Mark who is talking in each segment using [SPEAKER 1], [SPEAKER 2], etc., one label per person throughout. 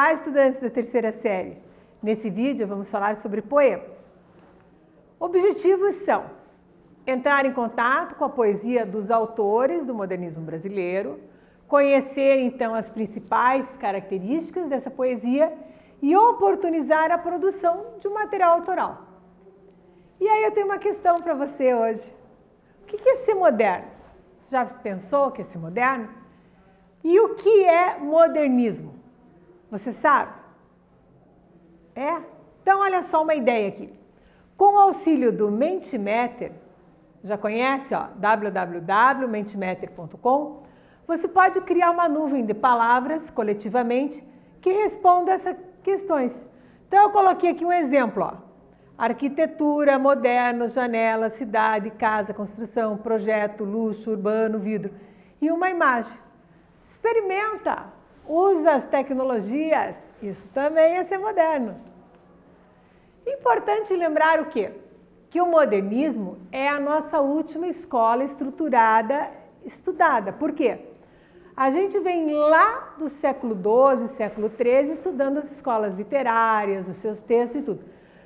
[SPEAKER 1] Olá, estudantes da terceira série! Nesse vídeo vamos falar sobre poemas. Objetivos são entrar em contato com a poesia dos autores do modernismo brasileiro, conhecer então as principais características dessa poesia e oportunizar a produção de um material autoral. E aí eu tenho uma questão para você hoje. O que é ser moderno? Você já pensou que é ser moderno? E o que é modernismo? Você sabe? É? Então olha só uma ideia aqui. Com o auxílio do Mentimeter, já conhece, ó, www.mentimeter.com, você pode criar uma nuvem de palavras coletivamente que responda a essas questões. Então eu coloquei aqui um exemplo, ó. Arquitetura, moderno, janela, cidade, casa, construção, projeto, luxo, urbano, vidro. E uma imagem. Experimenta, usa as tecnologias, isso também é ser moderno. Importante lembrar o quê? Que o modernismo é a nossa última escola estruturada, estudada. Por quê? A gente vem lá do século XII, século XIII, estudando as escolas literárias, os seus textos e tudo.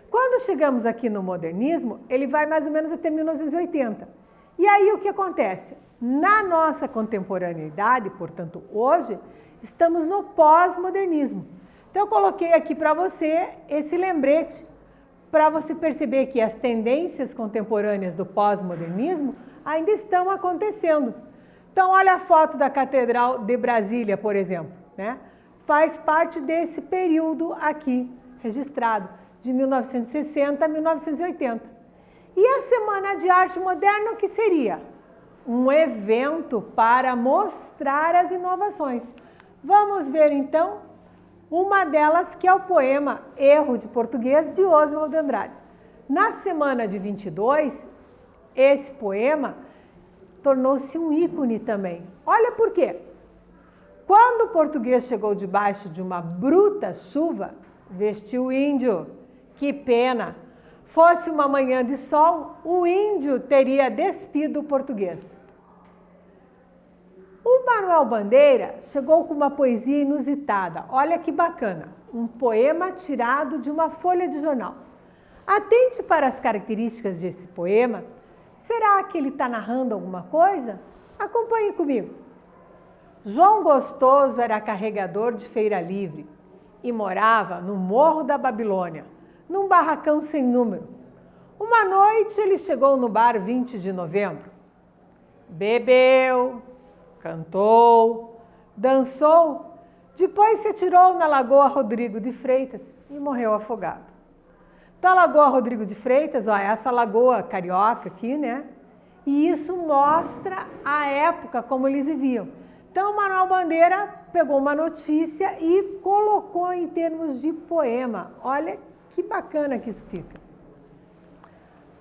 [SPEAKER 1] Quando chegamos aqui no modernismo, ele vai mais ou menos até 1980. E aí o que acontece? Na nossa contemporaneidade, portanto hoje, estamos no pós-modernismo. Então eu coloquei aqui para você esse lembrete, para você perceber que as tendências contemporâneas do pós-modernismo ainda estão acontecendo. Então olha a foto da Catedral de Brasília, por exemplo, né? Faz parte desse período aqui registrado, de 1960 a 1980. E a Semana de Arte Moderna, o que seria? Um evento para mostrar as inovações. Vamos ver então uma delas, que é o poema Erro de Português, de Oswald de Andrade. Na semana de 22, esse poema tornou-se um ícone também. Olha por quê. Quando o português chegou debaixo de uma bruta chuva, vestiu o índio. Que pena! Fosse uma manhã de sol, o índio teria despido o português. O Manuel Bandeira chegou com uma poesia inusitada. Olha que bacana! Um poema tirado de uma folha de jornal. Atente para as características desse poema. Será que ele está narrando alguma coisa? Acompanhe comigo. João Gostoso era carregador de feira livre e morava no Morro da Babilônia, num barracão sem número. Uma noite ele chegou no bar 20 de novembro. Bebeu, cantou, dançou, depois se atirou na Lagoa Rodrigo de Freitas e morreu afogado. Então a Lagoa Rodrigo de Freitas, ó, essa lagoa carioca aqui, né? E isso mostra a época como eles viviam. Então Manuel Bandeira pegou uma notícia e colocou em termos de poema. Olha que bacana que isso fica.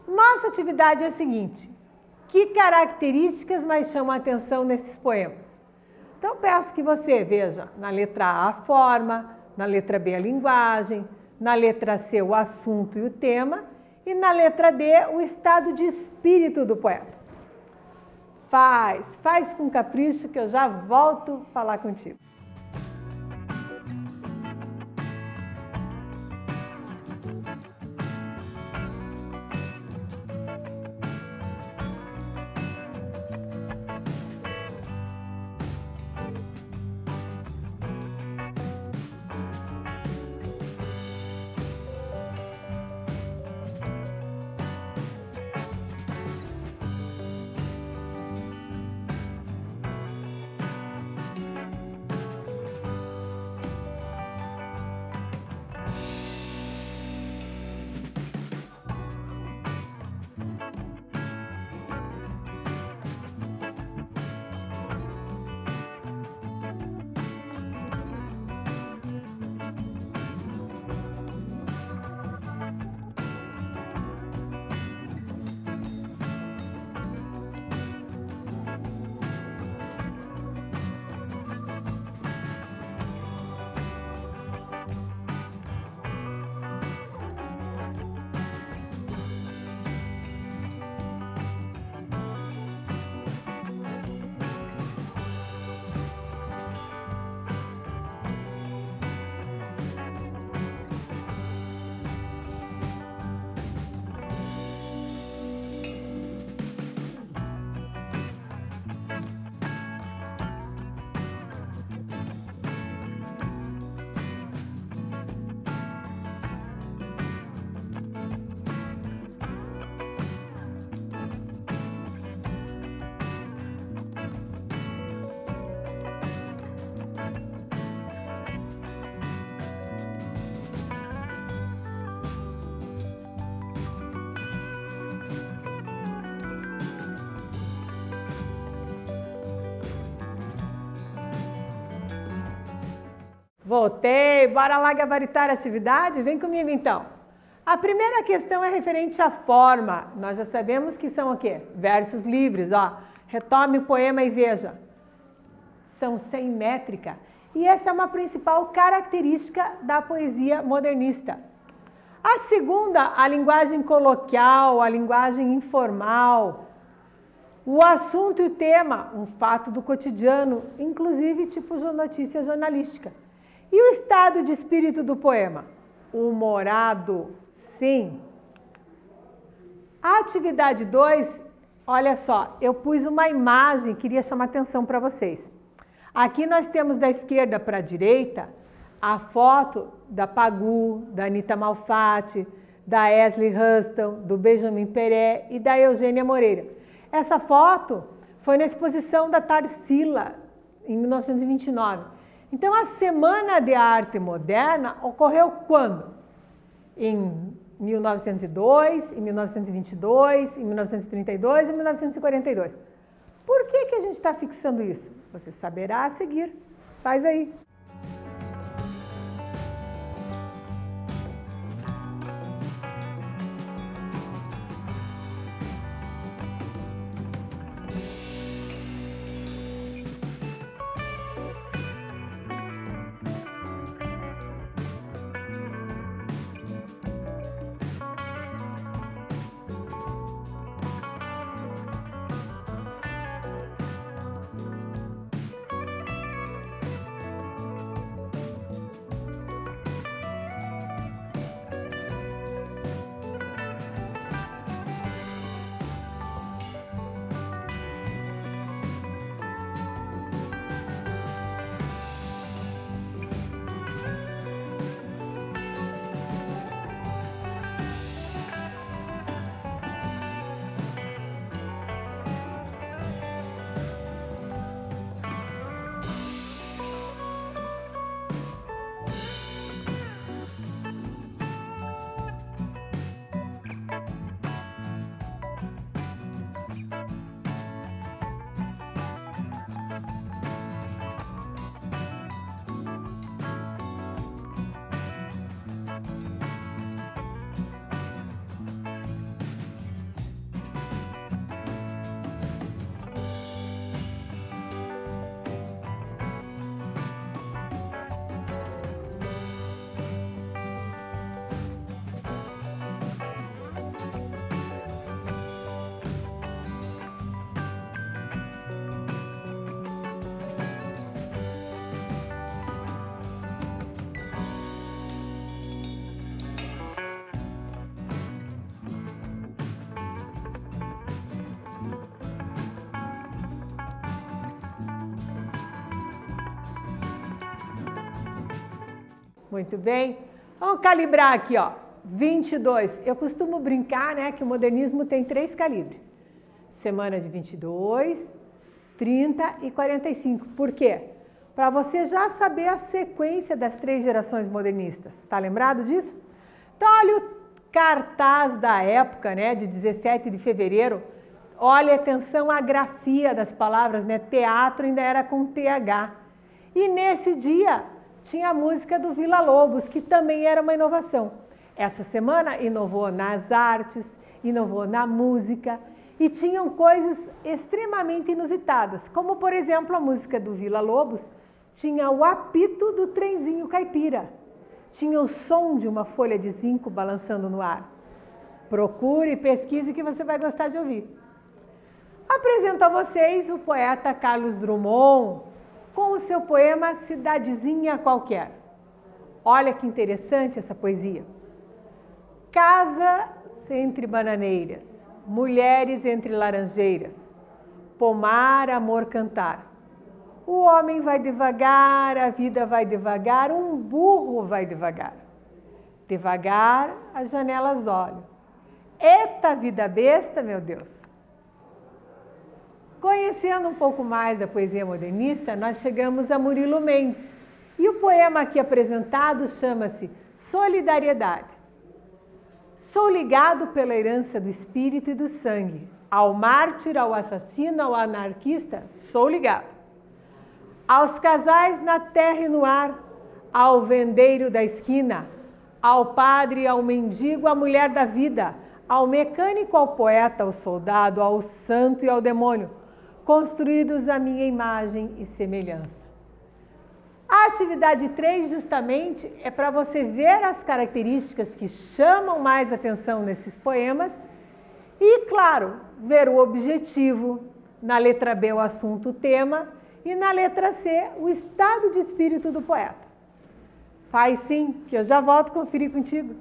[SPEAKER 1] Nossa atividade é a seguinte: que características mais chamam a atenção nesses poemas? Então peço que você veja na letra A a forma, na letra B a linguagem, na letra C o assunto e o tema e na letra D o estado de espírito do poeta. Faz com capricho que eu já volto a falar contigo. Voltei, bora lá gabaritar a atividade? Vem comigo então. A primeira questão é referente à forma. Nós já sabemos que são o quê? Versos livres, ó. Retome o poema e veja. São sem métrica. E essa é uma principal característica da poesia modernista. A segunda, a linguagem coloquial, a linguagem informal. O assunto e o tema, um fato do cotidiano, inclusive tipo notícia jornalística. E o estado de espírito do poema? Humorado, sim. A atividade 2, olha só, eu pus uma imagem, queria chamar atenção para vocês. Aqui nós temos da esquerda para a direita a foto da Pagu, da Anita Malfatti, da Esli Huston, do Benjamin Peré e da Eugênia Moreira. Essa foto foi na exposição da Tarsila, em 1929. Então, a Semana de Arte Moderna ocorreu quando? Em 1902, em 1922, em 1932 e 1942. Por que a gente está fixando isso? Você saberá a seguir. Faz aí. Muito bem. Vamos calibrar aqui, ó. 22. Eu costumo brincar, né, que o modernismo tem 3 calibres. Semana de 22, 30 e 45. Por quê? Para você já saber a sequência das 3 gerações modernistas. Tá lembrado disso? Então, olha o cartaz da época, né, de 17 de fevereiro. Olha, atenção à grafia das palavras, né? Teatro ainda era com TH. E nesse dia tinha a música do Vila Lobos, que também era uma inovação. Essa semana inovou nas artes, inovou na música e tinham coisas extremamente inusitadas, como por exemplo a música do Vila Lobos tinha o apito do trenzinho caipira, tinha o som de uma folha de zinco balançando no ar. Procure e pesquise que você vai gostar de ouvir. Apresento a vocês o poeta Carlos Drummond, com o seu poema Cidadezinha Qualquer. Olha que interessante essa poesia. Casa entre bananeiras, mulheres entre laranjeiras, pomar, amor, cantar. O homem vai devagar, a vida vai devagar, um burro vai devagar. Devagar, as janelas olham. Eita vida besta, meu Deus! Conhecendo um pouco mais da poesia modernista, nós chegamos a Murilo Mendes. E o poema aqui apresentado chama-se Solidariedade. Sou ligado pela herança do espírito e do sangue. Ao mártir, ao assassino, ao anarquista, sou ligado. Aos casais na terra e no ar, ao vendeiro da esquina, ao padre, ao mendigo, à mulher da vida, ao mecânico, ao poeta, ao soldado, ao santo e ao demônio, construídos à minha imagem e semelhança. A atividade 3, justamente, é para você ver as características que chamam mais atenção nesses poemas e, claro, ver o objetivo, na letra B o assunto, o tema, e na letra C o estado de espírito do poeta. Faz sim, que eu já volto conferir contigo.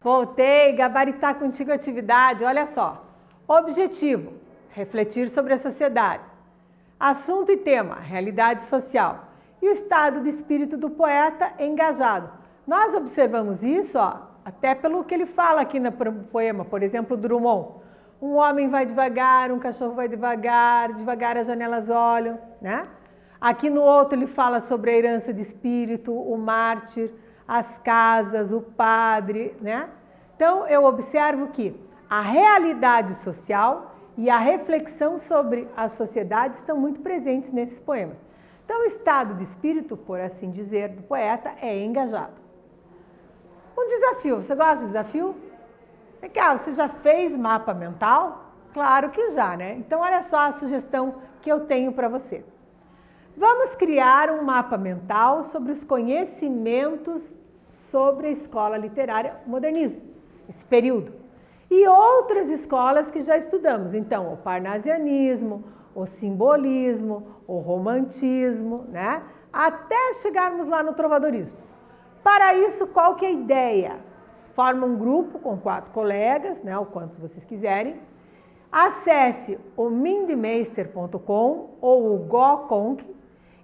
[SPEAKER 1] Voltei, gabaritar contigo a atividade, olha só. Objetivo, refletir sobre a sociedade. Assunto e tema, realidade social. E o estado de espírito do poeta engajado. Nós observamos isso, até pelo que ele fala aqui no poema, por exemplo, Drummond. Um homem vai devagar, um cachorro vai devagar, devagar as janelas olham, né? Aqui no outro ele fala sobre a herança de espírito, o mártir, as casas, o padre, né? Então, eu observo que a realidade social e a reflexão sobre a sociedade estão muito presentes nesses poemas. Então, o estado de espírito, por assim dizer, do poeta é engajado. Um desafio. Você gosta de desafio? Legal, você já fez mapa mental? Claro que já, né? Então, olha só a sugestão que eu tenho para você. Vamos criar um mapa mental sobre os conhecimentos sobre a escola literária modernismo, esse período. E outras escolas que já estudamos. Então, o parnasianismo, o simbolismo, o romantismo, né? Até chegarmos lá no trovadorismo. Para isso, qual que é a ideia? Forma um grupo com 4 colegas, né? Ou quantos vocês quiserem. Acesse o mindmeister.com ou o GoConc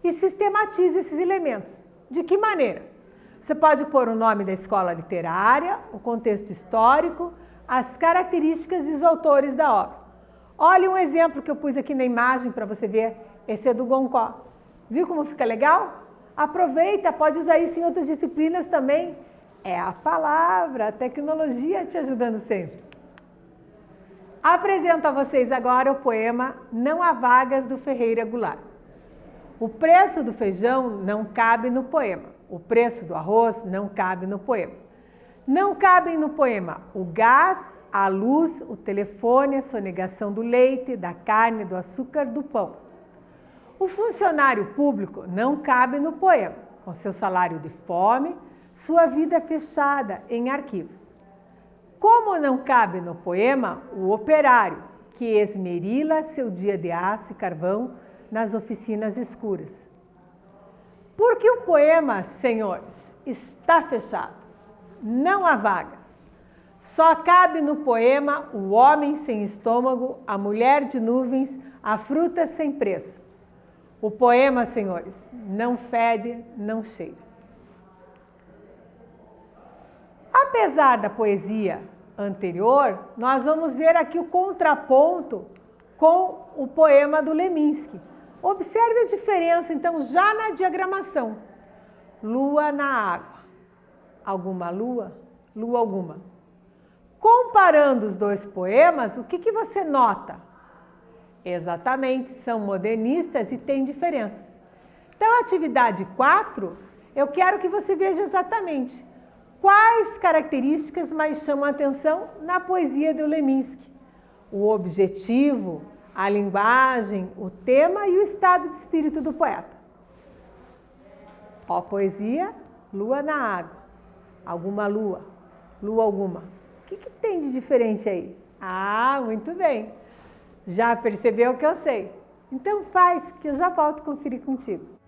[SPEAKER 1] e sistematize esses elementos. De que maneira? Você pode pôr o nome da escola literária, o contexto histórico, as características e os autores da obra. Olha um exemplo que eu pus aqui na imagem para você ver. Esse é do Goncourt. Viu como fica legal? Aproveita, pode usar isso em outras disciplinas também. É a palavra, a tecnologia te ajudando sempre. Apresento a vocês agora o poema Não Há Vagas, do Ferreira Goulart. O preço do feijão não cabe no poema. O preço do arroz não cabe no poema. Não cabem no poema o gás, a luz, o telefone, a sonegação do leite, da carne, do açúcar, do pão. O funcionário público não cabe no poema, com seu salário de fome, sua vida fechada em arquivos. Como não cabe no poema o operário, que esmerila seu dia de aço e carvão nas oficinas escuras. Porque o poema, senhores, está fechado. Não há vagas. Só cabe no poema o homem sem estômago, a mulher de nuvens, a fruta sem preço. O poema, senhores, não fede, não cheira. Apesar da poesia anterior, nós vamos ver aqui o contraponto com o poema do Leminski. Observe a diferença, então, já na diagramação. Lua na água. Alguma lua? Lua alguma. Comparando os dois poemas, o que você nota? Exatamente, são modernistas e têm diferenças. Então, a atividade 4, eu quero que você veja exatamente quais características mais chamam a atenção na poesia do Leminski. O objetivo, a linguagem, o tema e o estado de espírito do poeta. Ó, poesia, lua na água. Alguma lua, lua alguma. O que tem de diferente aí? Ah, muito bem. Já percebeu que eu sei. Então faz, que eu já volto conferir contigo.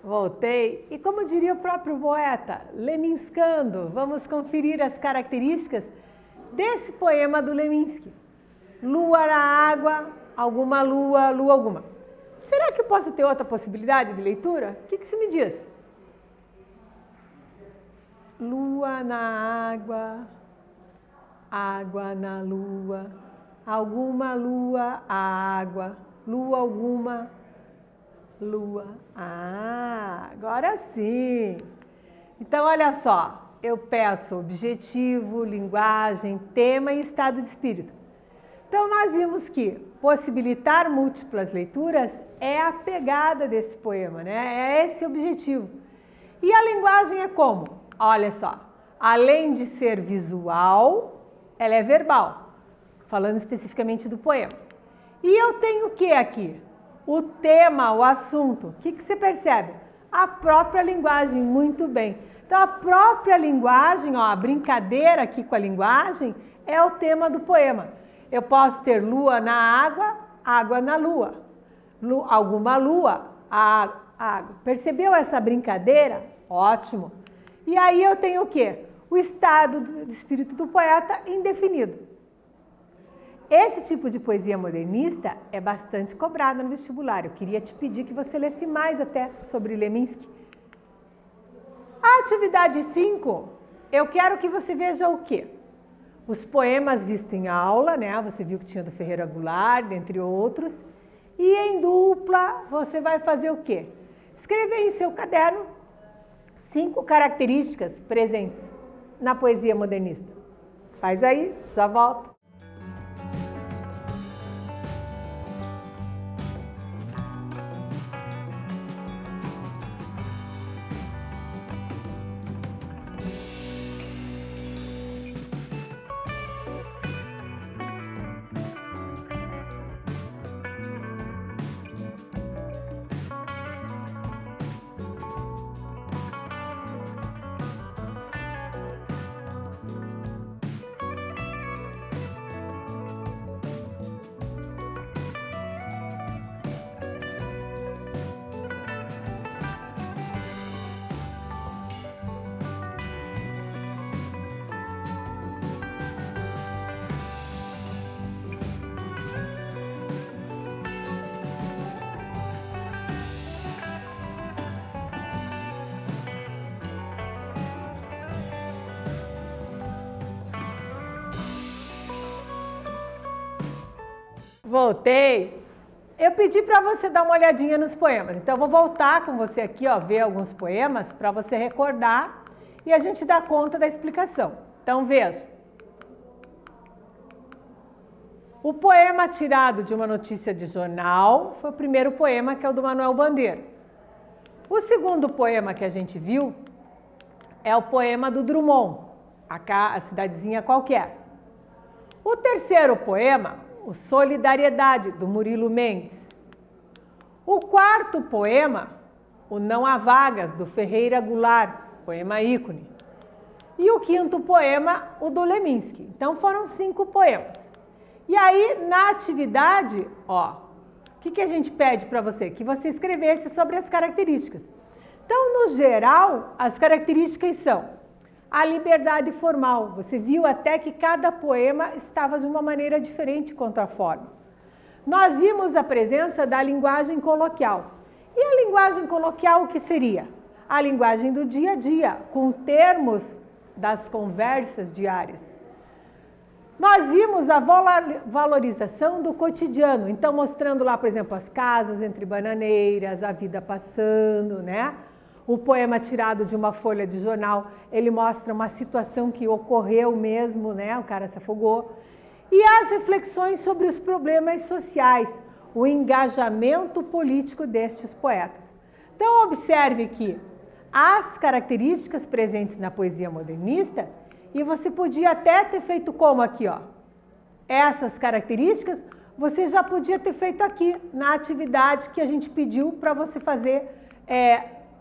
[SPEAKER 1] Voltei, e como diria o próprio poeta, leminskando, vamos conferir as características desse poema do Leminski. Lua na água, alguma lua, lua alguma. Será que eu posso ter outra possibilidade de leitura? O que você me diz? Lua na água, água na lua, alguma lua, água, lua alguma, lua. Ah, agora sim. Então, olha só, eu peço objetivo, linguagem, tema e estado de espírito. Então, nós vimos que possibilitar múltiplas leituras é a pegada desse poema, né? É esse o objetivo. E a linguagem é como? Olha só, além de ser visual, ela é verbal, falando especificamente do poema. E eu tenho o que aqui? O tema, o assunto. O que você percebe? A própria linguagem, muito bem. Então, a própria linguagem, ó, a brincadeira aqui com a linguagem, é o tema do poema. Eu posso ter lua na água, água na lua. Alguma lua, água. Percebeu essa brincadeira? Ótimo. E aí eu tenho o quê? O estado do espírito do poeta indefinido. Esse tipo de poesia modernista é bastante cobrada no vestibular. Eu queria te pedir que você lesse mais até sobre Leminski. A atividade 5, eu quero que você veja o quê? Os poemas vistos em aula, né? Você viu que tinha do Ferreira Goulart, dentre outros. E em dupla, você vai fazer o quê? Escrever em seu caderno 5 características presentes na poesia modernista. Faz aí, já volto. Voltei. Eu pedi para você dar uma olhadinha nos poemas. Então, eu vou voltar com você aqui, ó, ver alguns poemas para você recordar e a gente dá conta da explicação. Então, veja. O poema tirado de uma notícia de jornal foi o primeiro poema, que é o do Manuel Bandeira. O segundo poema que a gente viu é o poema do Drummond, a cidadezinha qualquer. O terceiro poema, o Solidariedade, do Murilo Mendes. O quarto poema, o Não Há Vagas, do Ferreira Goulart, poema ícone. E o quinto poema, o do Leminski. Então foram 5 poemas. E aí, na atividade, ó, o que a gente pede para você? Que você escrevesse sobre as características. Então, no geral, as características são a liberdade formal. Você viu até que cada poema estava de uma maneira diferente quanto à forma. Nós vimos a presença da linguagem coloquial. E a linguagem coloquial o que seria? A linguagem do dia a dia, com termos das conversas diárias. Nós vimos a valorização do cotidiano, então mostrando lá, por exemplo, as casas entre bananeiras, a vida passando, né? O poema tirado de uma folha de jornal, ele mostra uma situação que ocorreu mesmo, né? O cara se afogou. E as reflexões sobre os problemas sociais, o engajamento político destes poetas. Então, observe que as características presentes na poesia modernista, e você podia até ter feito como aqui, ó. Essas características, você já podia ter feito aqui, na atividade que a gente pediu para você fazer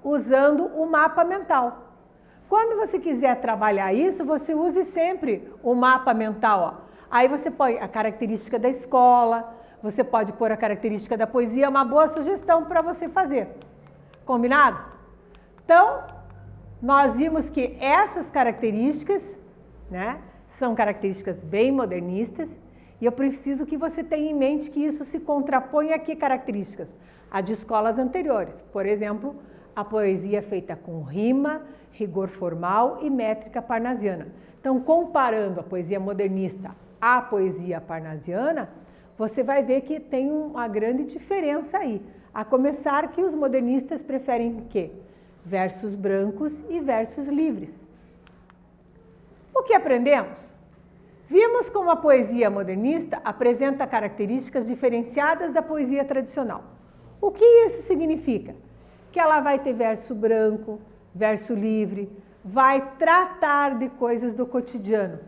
[SPEAKER 1] usando o mapa mental. Quando você quiser trabalhar isso, você use sempre o mapa mental, ó. Aí você põe a característica da escola, você pode pôr a característica da poesia, é uma boa sugestão para você fazer. Combinado? Então, nós vimos que essas características, né, são características bem modernistas e eu preciso que você tenha em mente que isso se contrapõe a que características? A de escolas anteriores. Por exemplo, a poesia feita com rima, rigor formal e métrica parnasiana. Então, comparando a poesia modernista à poesia parnasiana, você vai ver que tem uma grande diferença aí. A começar que os modernistas preferem o quê? Versos brancos e versos livres. O que aprendemos? Vimos como a poesia modernista apresenta características diferenciadas da poesia tradicional. O que isso significa? Que ela vai ter verso branco, verso livre, vai tratar de coisas do cotidiano.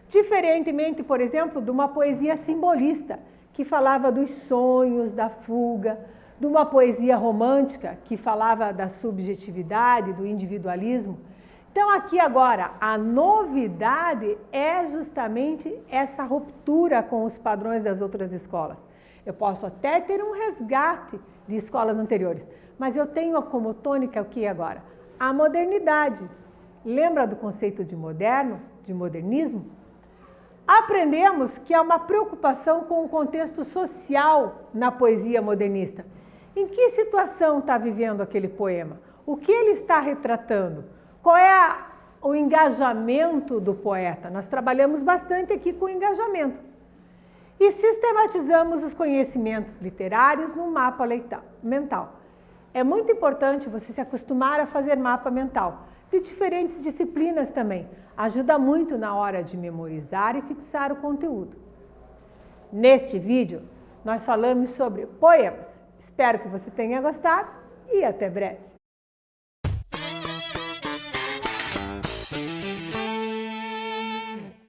[SPEAKER 1] Diferentemente, por exemplo, de uma poesia simbolista, que falava dos sonhos, da fuga, de uma poesia romântica, que falava da subjetividade, do individualismo. Então, aqui agora, a novidade é justamente essa ruptura com os padrões das outras escolas. Eu posso até ter um resgate de escolas anteriores, mas eu tenho como tônica o que agora? A modernidade. Lembra do conceito de moderno, de modernismo? Aprendemos que há uma preocupação com o contexto social na poesia modernista. Em que situação está vivendo aquele poema? O que ele está retratando? Qual é o engajamento do poeta? Nós trabalhamos bastante aqui com o engajamento. E sistematizamos os conhecimentos literários no mapa mental. É muito importante você se acostumar a fazer mapa mental, de diferentes disciplinas também. Ajuda muito na hora de memorizar e fixar o conteúdo. Neste vídeo, nós falamos sobre poemas. Espero que você tenha gostado e até breve.